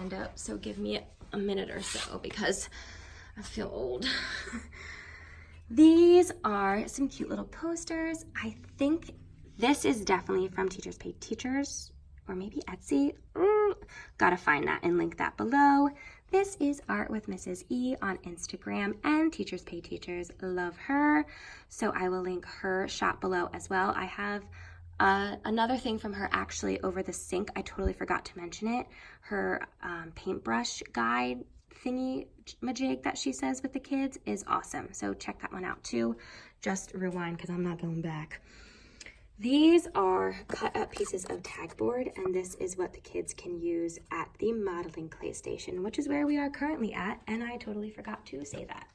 stand up, so give me a minute or so because I feel old. These are some cute little posters. I think this is definitely from Teachers Pay Teachers, or maybe Etsy. Gotta find that and link that below. This is Art with Mrs. E on Instagram and Teachers Pay Teachers. Love her. So I will link her shop below as well. I have another thing from her actually over the sink. I totally forgot to mention it. Her paintbrush guide thingy majig that she says with the kids is awesome. So check that one out too. Just rewind because I'm not going back. These are cut up pieces of tag board, and this is what the kids can use at the modeling clay station, which is where we are currently at, and I totally forgot to say that.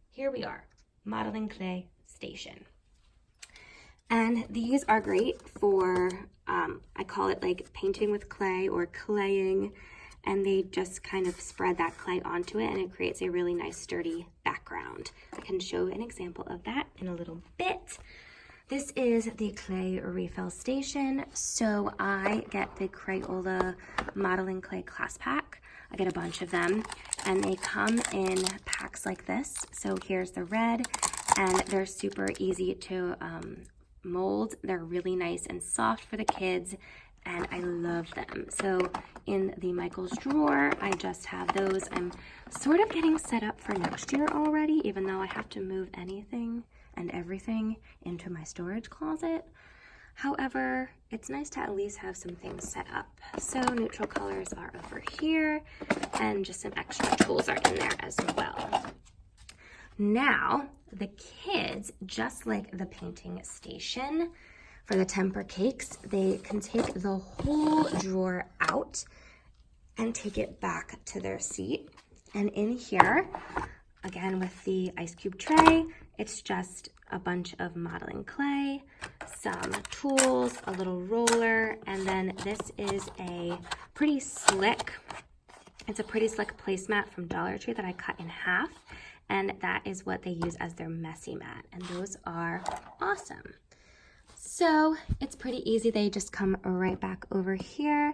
Here we are, modeling clay station. And these are great for, I call it like painting with clay or claying, and they just kind of spread that clay onto it and it creates a really nice sturdy background. I can show an example of that in a little bit. This is the clay refill station. So I get the Crayola modeling clay class pack. I get a bunch of them and they come in packs like this. So here's the red, and they're super easy to mold. They're really nice and soft for the kids, and I love them. So in the Michael's drawer, I just have those. I'm sort of getting set up for next year already, even though I have to move anything and everything into my storage closet. However, it's nice to at least have some things set up. So neutral colors are over here, and just some extra tools are in there as well. Now, the kids, just like the painting station, for the temper cakes, they can take the whole drawer out and take it back to their seat. And in here, again with the ice cube tray, it's just a bunch of modeling clay, some tools, a little roller, and then this is a pretty slick, it's a pretty slick placemat from Dollar Tree that I cut in half, and that is what they use as their messy mat, and those are awesome. So it's pretty easy. They just come right back over here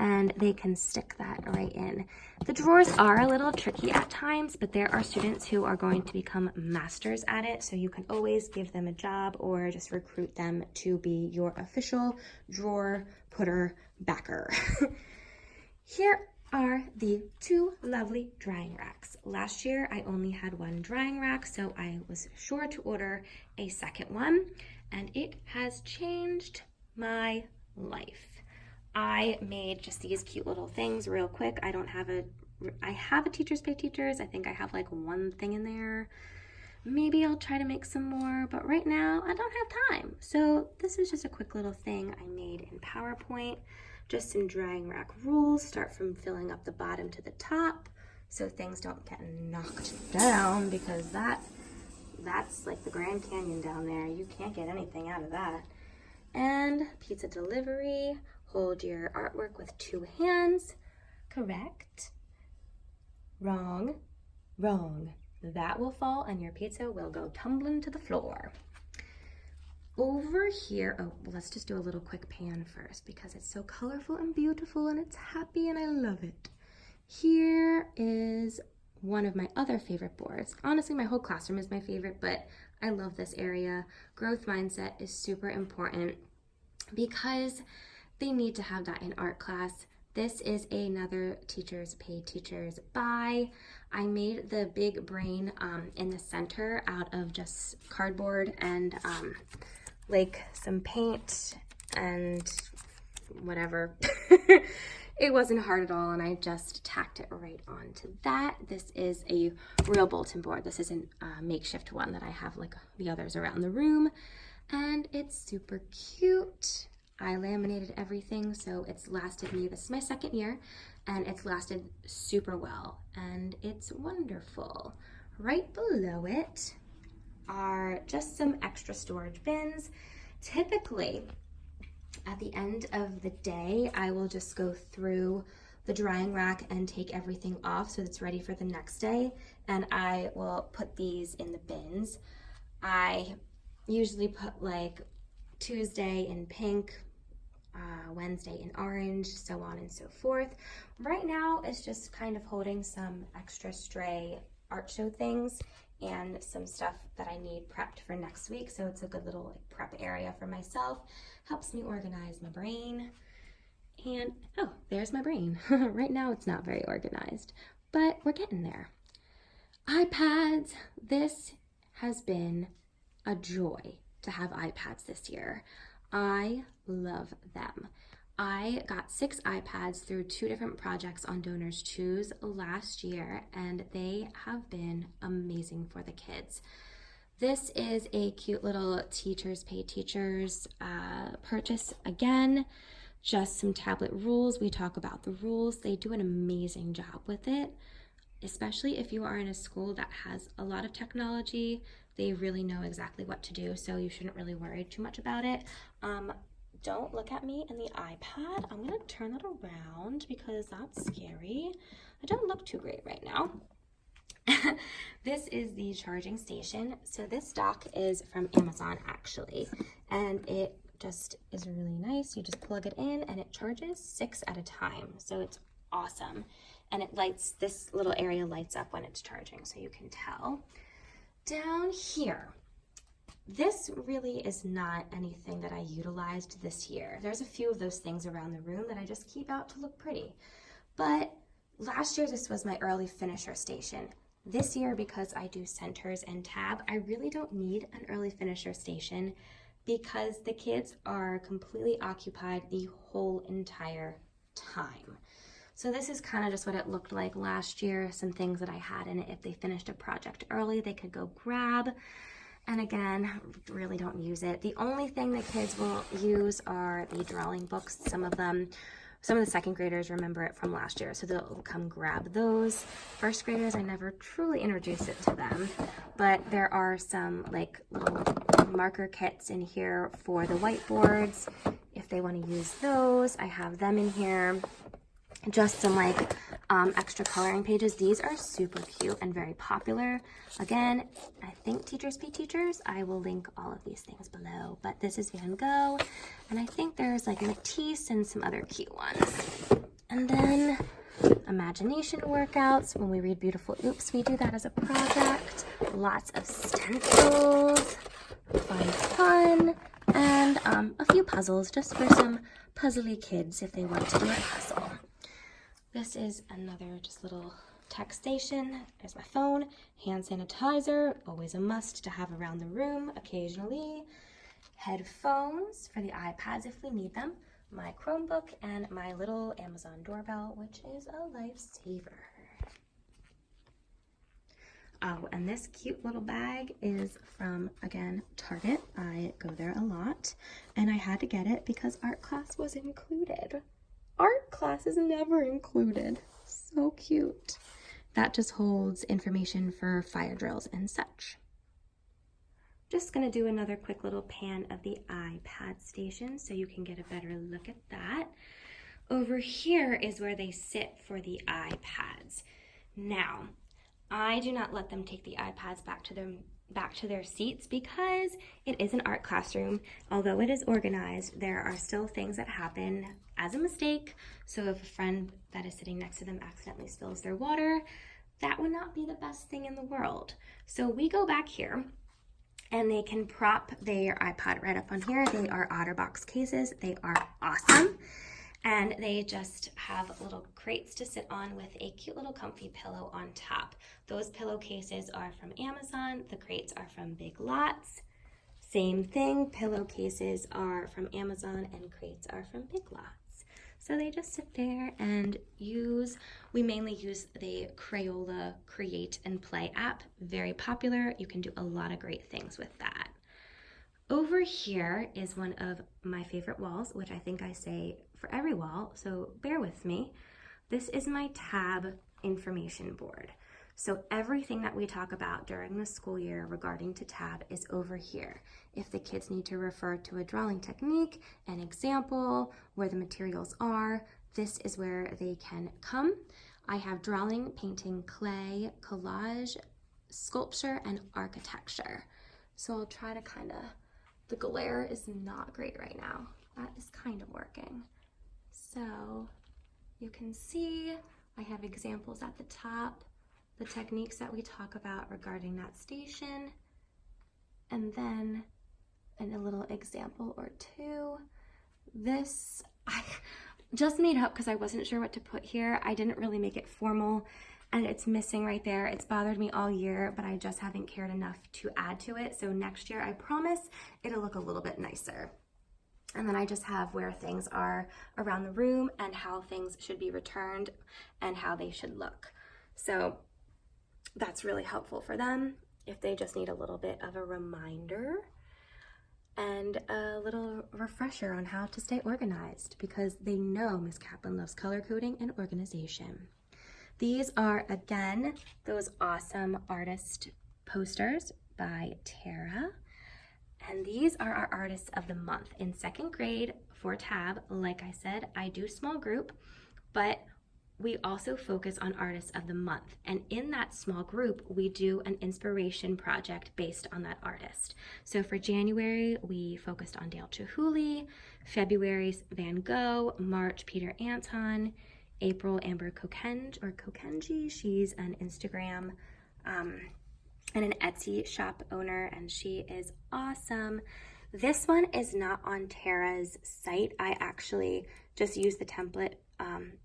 and they can stick that right in. The drawers are a little tricky at times, but there are students who are going to become masters at it. So you can always give them a job or just recruit them to be your official drawer putter backer. Here are the two lovely drying racks. Last year, I only had one drying rack, so I was sure to order a second one, and it has changed my life. I made just these cute little things real quick. I have a Teachers Pay Teachers. I think I have like one thing in there. Maybe I'll try to make some more, but right now I don't have time. So this is just a quick little thing I made in PowerPoint. Just some drying rack rules. Start from filling up the bottom to the top so things don't get knocked down, because that's like the Grand Canyon down there. You can't get anything out of that. And pizza delivery. Hold your artwork with two hands. Correct. Wrong. Wrong. That will fall and your pizza will go tumbling to the floor. Over here, oh, well, let's just do a little quick pan first because it's so colorful and beautiful and it's happy and I love it. Here is one of my other favorite boards. Honestly, my whole classroom is my favorite, but I love this area. Growth mindset is super important because they need to have that in art class. This is another Teachers Pay Teachers buy. I made the big brain in the center out of just cardboard and like some paint and whatever. It wasn't hard at all, and I just tacked it right onto that. This is a real bulletin board. This isn't a makeshift one that I have like the others around the room, and it's super cute. I laminated everything, so it's lasted me, this is my second year, and it's lasted super well, and it's wonderful. Right below it are just some extra storage bins. Typically, at the end of the day, I will just go through the drying rack and take everything off so it's ready for the next day, and I will put these in the bins. I usually put like Tuesday in pink, Wednesday in orange, so on and so forth. Right now it's just kind of holding some extra stray art show things and some stuff that I need prepped for next week. So it's a good little like prep area for myself. Helps me organize my brain. And oh, there's my brain. Right now it's not very organized, but we're getting there. iPads. This has been a joy to have iPads this year. I love them. I got 6 iPads through 2 different projects on Donors Choose last year, and they have been amazing for the kids. This is a cute little Teachers Pay Teachers purchase again. Just some tablet rules. We talk about the rules. They do an amazing job with it, especially if you are in a school that has a lot of technology. They really know exactly what to do, so you shouldn't really worry too much about it. Don't look at me in the iPad. I'm gonna turn that around because that's scary. I don't look too great right now. This is the charging station. So this dock is from Amazon actually, and it just is really nice. You just plug it in and it charges 6 at a time. So it's awesome. And it lights, this little area lights up when it's charging, so you can tell. Down here, this really is not anything that I utilized this year. There's a few of those things around the room that I just keep out to look pretty. But last year, this was my early finisher station. This year, because I do centers and tab, I really don't need an early finisher station because the kids are completely occupied the whole entire time. So this is kind of just what it looked like last year, some things that I had in it. If they finished a project early, they could go grab. And again, really don't use it. The only thing the kids will use are the drawing books. Some of the second graders remember it from last year, so they'll come grab those. First graders, I never truly introduced it to them, but there are some like little marker kits in here for the whiteboards. If they want to use those, I have them in here. Just some like extra coloring pages. These are super cute and very popular. Again, I think Teachers Pay Teachers. I will link all of these things below, but this is Van Gogh, and I think there's like Matisse and some other cute ones. And then imagination workouts. When we read Beautiful Oops, we do that as a project. Lots of stencils, fun, and a few puzzles just for some puzzly kids if they want to do a puzzle. This is another just little tech station. There's my phone, hand sanitizer, always a must to have around the room occasionally. Headphones for the iPads if we need them. My Chromebook and my little Amazon doorbell, which is a lifesaver. Oh, and this cute little bag is from, again, Target. I go there a lot, and I had to get it because art class was included. Art class is never included. So cute. That just holds information for fire drills and such. Just gonna do another quick little pan of the iPad station so you can get a better look at that. Over here is where they sit for the iPads. Now, I do not let them take the iPads back to their seats because it is an art classroom. Although it is organized, there are still things that happen as a mistake. So if a friend that is sitting next to them accidentally spills their water, that would not be the best thing in the world. So we go back here and they can prop their iPod right up on here. They are OtterBox cases. They are awesome. And they just have little crates to sit on with a cute little comfy pillow on top. Those pillowcases are from Amazon. The crates are from Big Lots. Same thing, pillowcases are from Amazon and crates are from Big Lots. So they just sit there and we mainly use the Crayola Create and Play app. Very popular. You can do a lot of great things with that. Over here is one of my favorite walls, which I think I say for every wall, so bear with me. This is my tab information board. So everything that we talk about during the school year regarding to tab is over here. If the kids need to refer to a drawing technique, an example, where the materials are, this is where they can come. I have drawing, painting, clay, collage, sculpture, and architecture. So I'll try to the glare is not great right now. that is kind of working. So you can see I have examples at the top, the techniques that we talk about regarding that station, and then in a little example or two. This I just made up because I wasn't sure what to put here. I didn't really make it formal, and it's missing right there. It's bothered me all year, but I just haven't cared enough to add to it. So next year, I promise it'll look a little bit nicer. And then I just have where things are around the room and how things should be returned and how they should look. So that's really helpful for them if they just need a little bit of a reminder and a little refresher on how to stay organized, because they know Miss Kaplan loves color coding and organization. These are, again, those awesome artist posters by Tara. And these are our artists of the month. In second grade for tab, like I said, I do small group, but we also focus on artists of the month. And in that small group, we do an inspiration project based on that artist. So for January, we focused on Dale Chihuly, February's Van Gogh, March, Peter Anton, April, Amber Kokenji. She's an Instagram and an Etsy shop owner, and she is awesome. This one is not on Tara's site. I actually just used the template.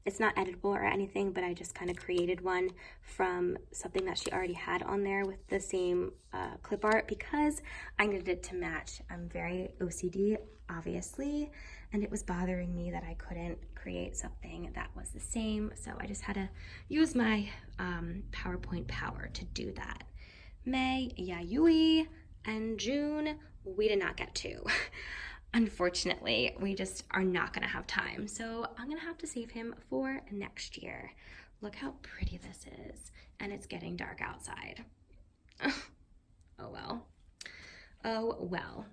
It's not editable or anything, but I just kind of created one from something that she already had on there with the same clip art because I needed it to match. I'm very OCD, obviously, and it was bothering me that I couldn't create something that was the same, so I just had to use my PowerPoint power to do that. May, Yayoi, and June, we did not get to. Unfortunately, we just are not gonna have time. So I'm gonna have to save him for next year. Look how pretty this is. And it's getting dark outside. Oh well. Oh well.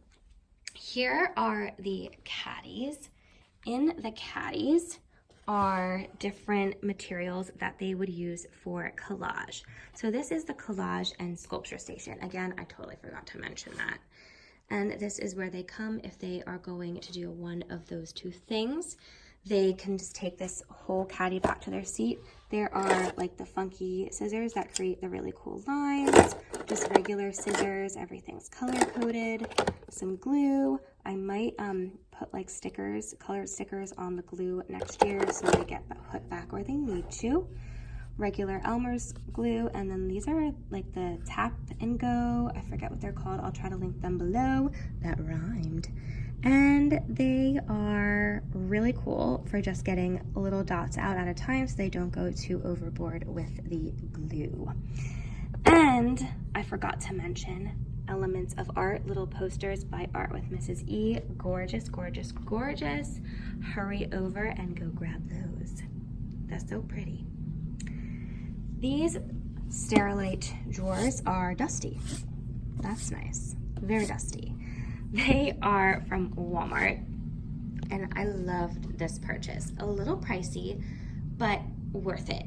Here are the caddies. In the caddies are different materials that they would use for collage. So this is the collage and sculpture station. Again, I totally forgot to mention that. And this is where they come if they are going to do one of those two things. They can just take this whole caddy back to their seat. There are like the funky scissors that create the really cool lines, just regular scissors, everything's color coded, some glue. I might put like stickers, colored stickers on the glue next year so they get put back where they need to. Regular Elmer's glue, and then these are like the tap and go. I forget what they're called. I'll try to link them below. That rhymed. And they are really cool for just getting little dots out at a time so they don't go too overboard with the glue. And I forgot to mention Elements of Art, little posters by Art with Mrs. E. Gorgeous, gorgeous, gorgeous. Hurry over and go grab those. That's so pretty. These Sterilite drawers are dusty. That's nice. Very dusty. They are from Walmart, and I loved this purchase. A little pricey, but worth it.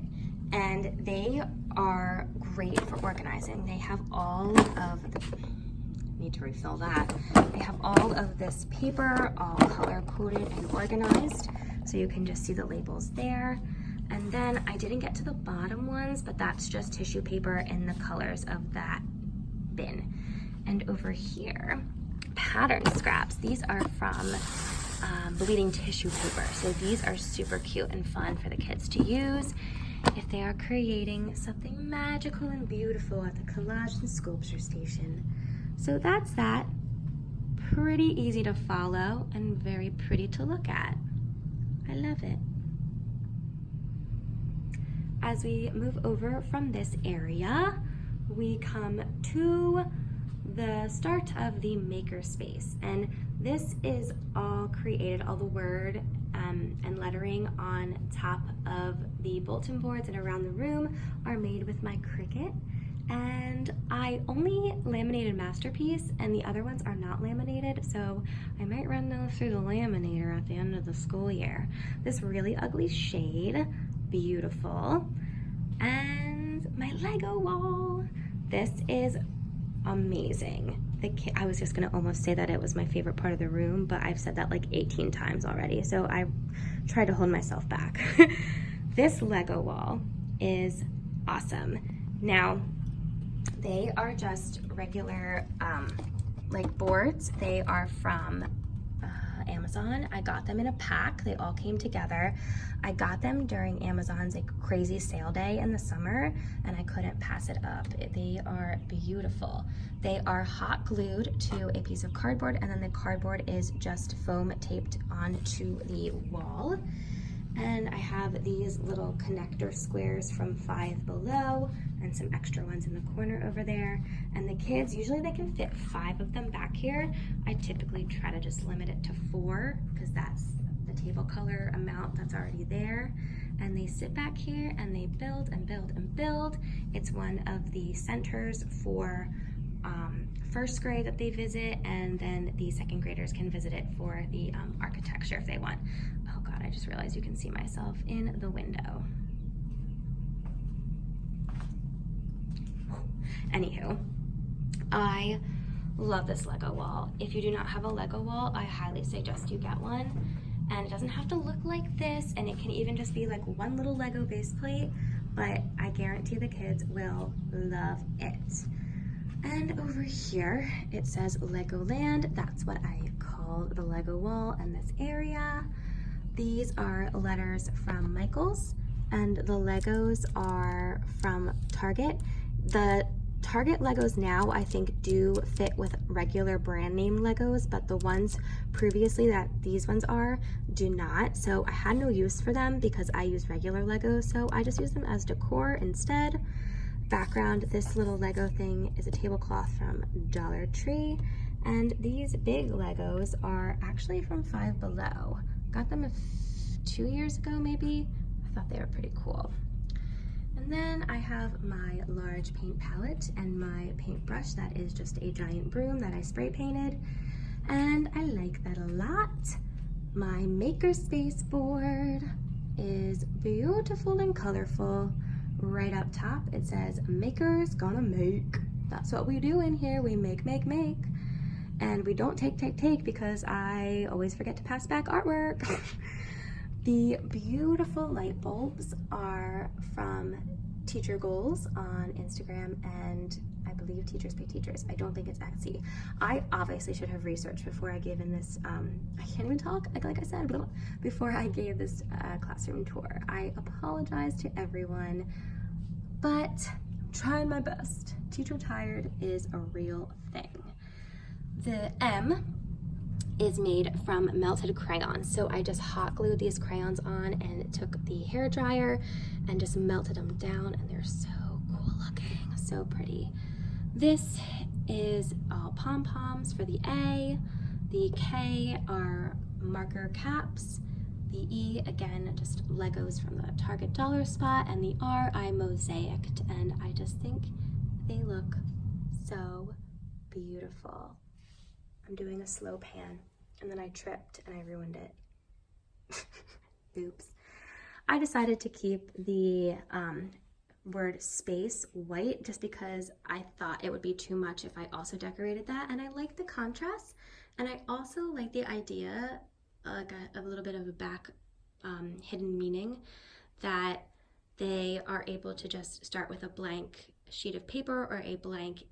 And they are great for organizing. They have all of the, need to refill that. They have all of this paper, all color coded and organized, so you can just see the labels there. And then I didn't get to the bottom ones, but that's just tissue paper in the colors of that bin. And over here, pattern scraps. These are from bleeding tissue paper. So these are super cute and fun for the kids to use if they are creating something magical and beautiful at the Collage and Sculpture Station. So that's that. Pretty easy to follow and very pretty to look at. I love it. As we move over from this area, we come to the start of the makerspace, and this is all created, all the word and lettering on top of the bulletin boards and around the room are made with my Cricut. And I only laminated Masterpiece, and the other ones are not laminated, so I might run those through the laminator at the end of the school year. This really ugly shade, beautiful. And my Lego wall. This is amazing. I was just gonna almost say that it was my favorite part of the room, but I've said that like 18 times already, so I tried to hold myself back. This Lego wall is awesome. Now, they are just regular like boards. They are from Amazon. I got them in a pack. They all came together. I got them during Amazon's like crazy sale day in the summer, and I couldn't pass it up. They are beautiful. They are hot glued to a piece of cardboard, and then the cardboard is just foam taped onto the wall. And I have these little connector squares from Five Below and some extra ones in the corner over there. And the kids, usually they can fit 5 of them back here. I typically try to just limit it to 4 because that's the table color amount that's already there. And they sit back here and they build and build and build. It's one of the centers for first grade that they visit, and then the second graders can visit it for the architecture if they want. Oh God, I just realized you can see myself in the window. Anywho, I love this Lego wall. If you do not have a Lego wall, I highly suggest you get one. And it doesn't have to look like this, and it can even just be like one little Lego base plate, but I guarantee the kids will love it. And over here, it says Legoland. That's what I call the Lego wall in this area. These are letters from Michaels, and the Legos are from Target. The Target Legos now, I think, do fit with regular brand name Legos, but the ones previously that these ones are, do not. So I had no use for them because I use regular Legos, so I just use them as decor instead. Background, this little Lego thing is a tablecloth from Dollar Tree, and these big Legos are actually from Five Below. Got them 2 years ago maybe. I thought they were pretty cool. And then I have my large paint palette and my paintbrush that is just a giant broom that I spray painted, and I like that a lot. My makerspace board is beautiful and colorful. Right up top, it says, "Makers gonna make." That's what we do in here. We make. And we don't take because I always forget to pass back artwork. The beautiful light bulbs are from Teacher Goals on Instagram, and I believe Teachers Pay Teachers. I don't think it's Etsy. I obviously should have researched before I gave in this, I can't even talk, like I said, before I gave this classroom tour. I apologize to everyone, but I'm trying my best. Teacher tired is a real thing. The M is made from melted crayons. So I just hot glued these crayons on and took the hair dryer and just melted them down, and they're so cool looking, so pretty. This is all pom-poms for the A. The K are marker caps. The E, again, just Legos from the Target dollar spot, and the R I mosaicked, and I just think they look so beautiful. I'm doing a slow pan, and then I tripped and I ruined it. Oops. I decided to keep the word space white just because I thought it would be too much if I also decorated that, and I like the contrast, and I also like the idea, like a little bit of a back hidden meaning, that they are able to just start with a blank sheet of paper or a blank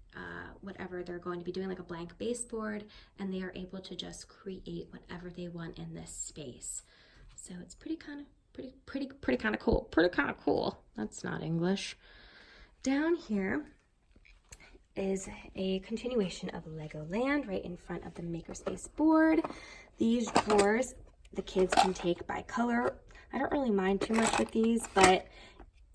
whatever they're going to be doing, like a blank baseboard, and they are able to just create whatever they want in this space. So it's pretty kind of cool. That's not English. Down here is a continuation of Legoland right in front of the makerspace board. These drawers the kids can take by color. I don't really mind too much with these, but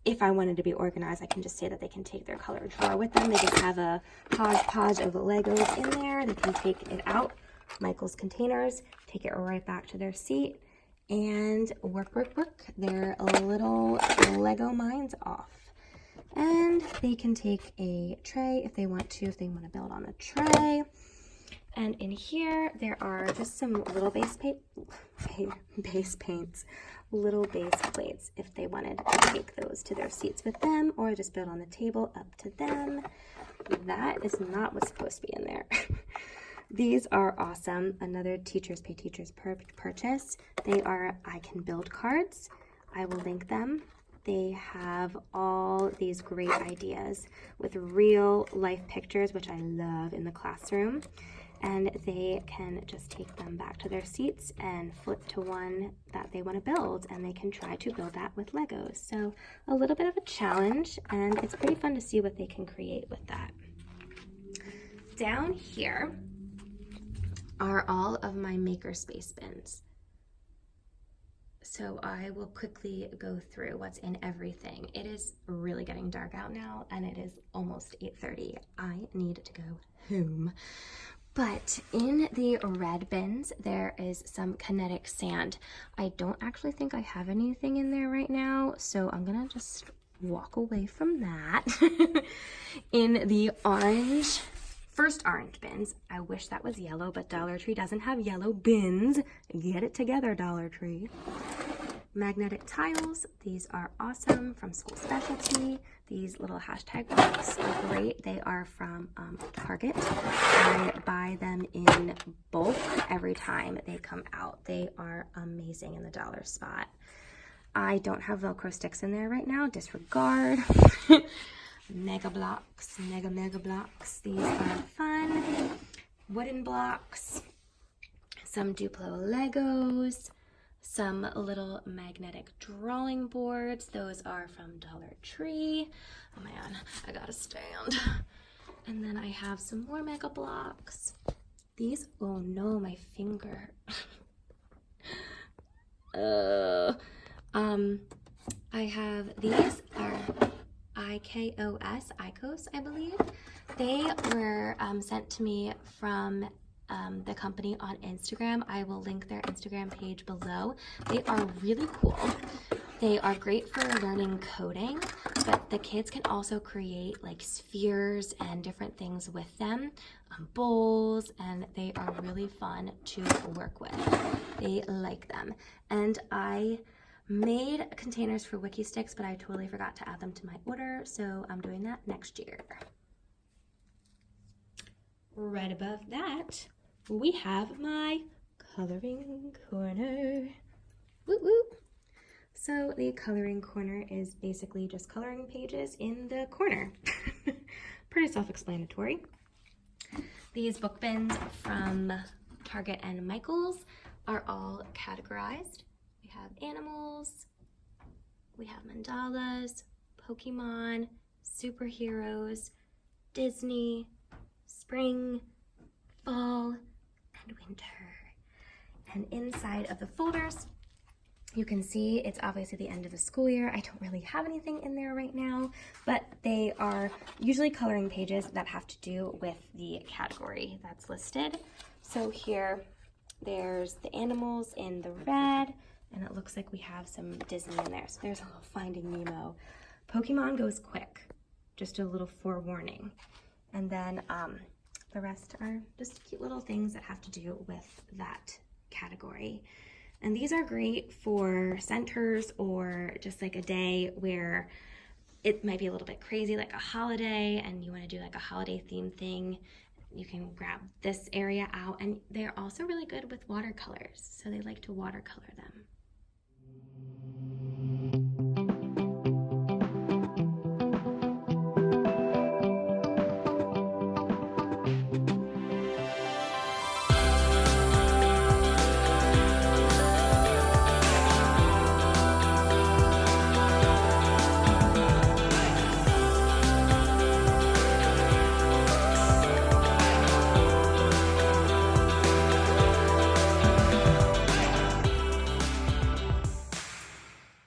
if I wanted to be organized, I can just say that they can take their color drawer with them. They just have a hodgepodge of Legos in there. They can take it out, Michael's containers, take it right back to their seat, and work their little Lego minds off. And they can take a tray if they want to build on a tray. And in here, there are just some little base paints, little base plates if they wanted to take those to their seats with them or just build on the table, up to them. That is not what's supposed to be in there. These are awesome. Another Teachers Pay Teachers purchase. They are I Can Build cards. I will link them. They have all these great ideas with real life pictures, which I love in the classroom. And they can just take them back to their seats and flip to one that they want to build, and they can try to build that with Legos. So a little bit of a challenge, and it's pretty fun to see what they can create with that. Down here are all of my makerspace bins. So I will quickly go through what's in everything. It is really getting dark out now, and it is almost 8:30. I need to go home. But in the red bins, there is some kinetic sand. I don't actually think I have anything in there right now, so I'm gonna just walk away from that. In the first orange bins, I wish that was yellow, but Dollar Tree doesn't have yellow bins. Get it together, Dollar Tree. Magnetic tiles, these are awesome from School Specialty. These little hashtag blocks are great. They are from Target. I buy them in bulk every time they come out. They are amazing in the dollar spot. I don't have Velcro sticks in there right now, disregard. Mega blocks, mega blocks. These are fun. Wooden blocks, some Duplo Legos, some little magnetic drawing boards. Those are from Dollar Tree. Oh man, I gotta stand. And then I have some more mega blocks. These, oh no, my finger. I have, these are IKOS, I believe. They were sent to me from the company on Instagram. I will link their Instagram page below. They are really cool. They are great for learning coding, but the kids can also create like spheres and different things with them, bowls, and they are really fun to work with. They like them. And I made containers for Wiki Sticks, but I totally forgot to add them to my order, so I'm doing that next year. Right above that, we have my coloring corner. Woo woo. So the coloring corner is basically just coloring pages in the corner. Pretty self-explanatory. These book bins from Target and Michaels are all categorized. We have animals, we have mandalas, Pokemon, superheroes, Disney, spring, fall, and winter. And inside of the folders, you can see it's obviously the end of the school year. I don't really have anything in there right now, but they are usually coloring pages that have to do with the category that's listed. So here, there's the animals in the red, and it looks like we have some Disney in there. So there's a little Finding Nemo. Pokemon goes quick, just a little forewarning. And then the rest are just cute little things that have to do with that category. And these are great for centers or just like a day where it might be a little bit crazy, like a holiday, and you want to do like a holiday theme thing. You can grab this area out, and they're also really good with watercolors, so they like to watercolor them.